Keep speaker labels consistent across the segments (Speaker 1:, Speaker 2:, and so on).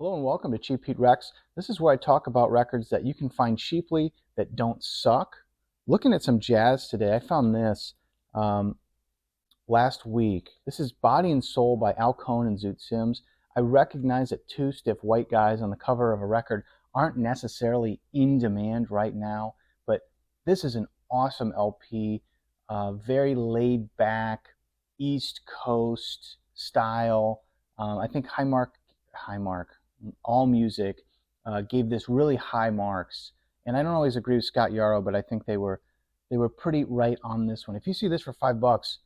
Speaker 1: Hello and welcome to Cheap Heat Recs. This is where I talk about records that you can find cheaply that don't suck. Looking at some jazz today, I found this last week. This is Body and Soul by Cohn and Zoot Sims. I recognize that two stiff white guys on the cover of a record aren't necessarily in demand right now, but this is an awesome LP, very laid back, East Coast style. I think All Music gave this really high marks, and I don't always agree with Scott Yarrow, but I think they were pretty right on this one. If you see this for $5,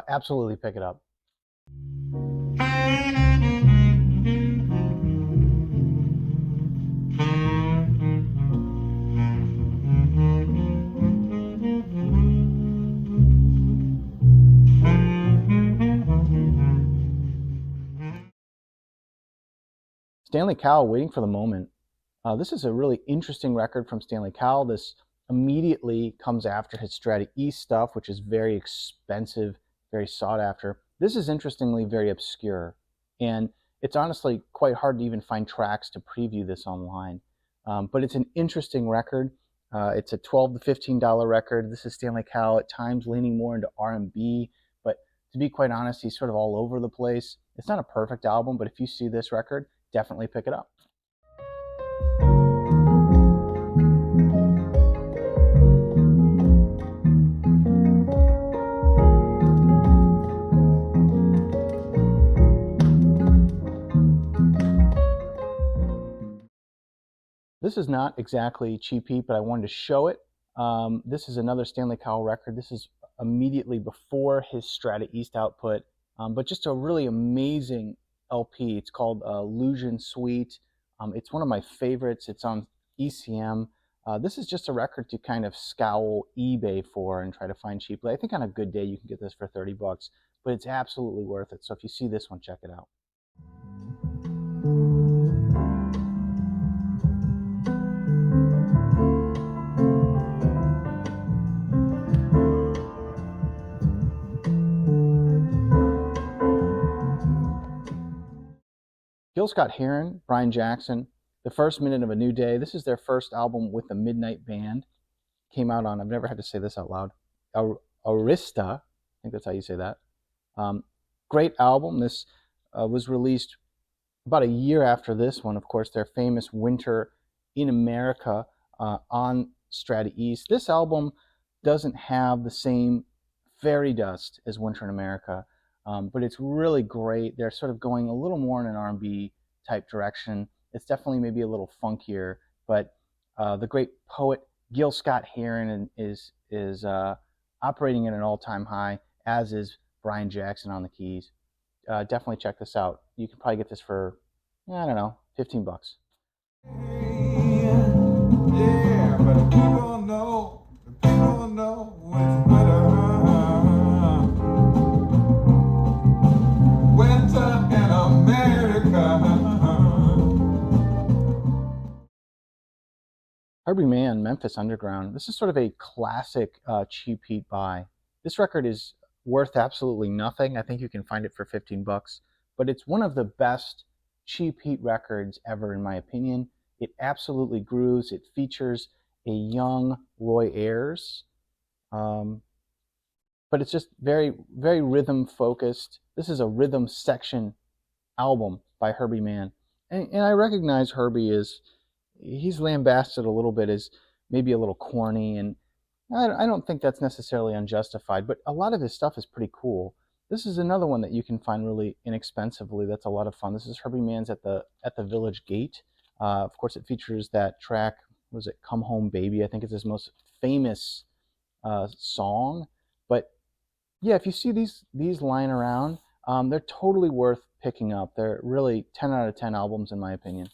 Speaker 1: absolutely pick it up. Stanley Cowell, Waiting for the Moment. This is a really interesting record from Stanley Cowell. This immediately comes after his Strata East stuff, which is very expensive, very sought after. This is interestingly very obscure, and it's honestly quite hard to even find tracks to preview this online. But it's an interesting record. It's a $12 to $15 record. This is Stanley Cowell, at times leaning more into R&B, but to be quite honest, he's sort of all over the place. It's not a perfect album, but if you see this record, definitely pick it up. This is not exactly cheap heat, but I wanted to show it. This is another Stanley Cowell record. This is immediately before his Strata East output, but just a really amazing LP. It's called Illusion Suite. It's one of my favorites. It's on ECM. This is just a record to kind of scowl eBay for and try to find cheaply. I think on a good day you can get this for $30, but it's absolutely worth it. So if you see this one, check it out. Gil Scott Heron, Brian Jackson, The First Minute of a New Day. This is their first album with the Midnight Band. Came out on, I've never had to say this out loud, Arista. I think that's how you say that. Great album. This was released about a year after this one, of course, their famous Winter in America on Strata East. This album doesn't have the same fairy dust as Winter in America. But it's really great. They're sort of going a little more in an R&B type direction. It's definitely maybe a little funkier, but the great poet Gil Scott Heron is operating at an all-time high, as is Brian Jackson on the keys. Definitely check this out. You can probably get this for, I don't know, $15.
Speaker 2: Yeah, but people know it's better.
Speaker 1: Herbie Mann, Memphis Underground. This is sort of a classic cheap heat buy. This record is worth absolutely nothing. I think you can find it for $15, but it's one of the best cheap heat records ever, in my opinion. It absolutely grooves. It features a young Roy Ayers, but it's just very, very rhythm focused. This is a rhythm section album by Herbie Mann, and I recognize Herbie he's lambasted a little bit as maybe a little corny, and I don't think that's necessarily unjustified, but a lot of his stuff is pretty cool. This is another one that you can find really inexpensively that's a lot of fun. This is Herbie Mann's at the Village Gate. Of course, it features that track, was it Come Home Baby? I think it's his most famous song. But yeah, if you see these lying around, they're totally worth picking up. They're really 10 out of 10 albums, in my opinion.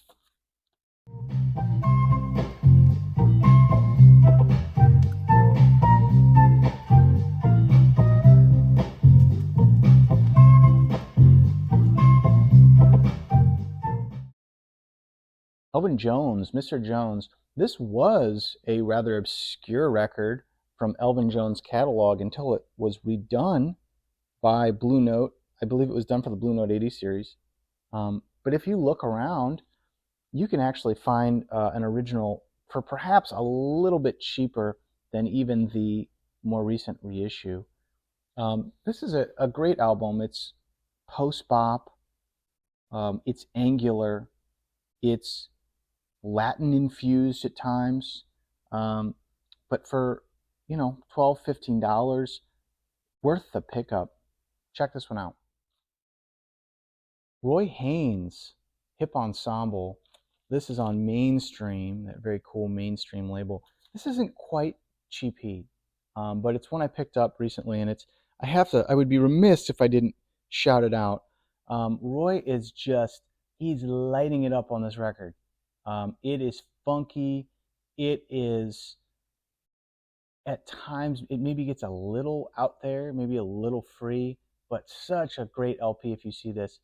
Speaker 1: Elvin Jones, Mr. Jones. This was a rather obscure record from Elvin Jones' catalog until it was redone by Blue Note. I believe it was done for the Blue Note 80 series. But if you look around, you can actually find an original for perhaps a little bit cheaper than even the more recent reissue. This is a great album. It's post-bop, it's angular, it's Latin infused at times, um, but for, $12, $15, worth the pickup. Check this one out. Roy Haynes, Hip Ensemble. This is on Mainstream, that very cool Mainstream label. This isn't quite cheap heat, but it's one I picked up recently, and I would be remiss if I didn't shout it out. Roy is he's lighting it up on this record. It is funky. It is, at times, it maybe gets a little out there, maybe a little free, but such a great LP if you see this.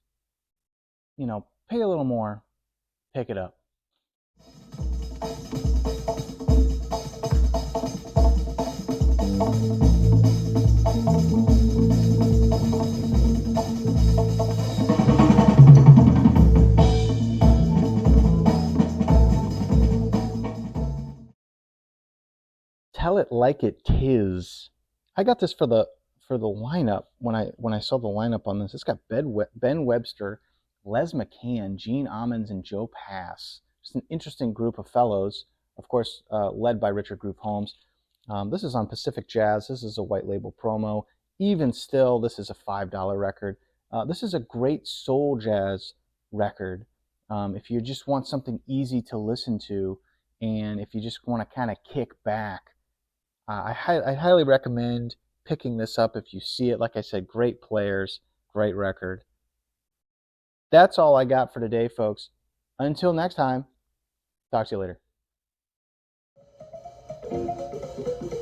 Speaker 1: Pay a little more, pick it up. Tell It Like It Tis. I got this for the lineup when I saw the lineup on this. It's got Ben Webster, Les McCann, Gene Ammons, and Joe Pass. Just an interesting group of fellows, of course, led by Richard Groove Holmes. This is on Pacific Jazz. This is a white label promo. Even still, this is a $5 record. This is a great soul jazz record. If you just want something easy to listen to, and if you just want to kind of kick back, I highly recommend picking this up if you see it. Like I said, great players, great record. That's all I got for today, folks. Until next time, talk to you later.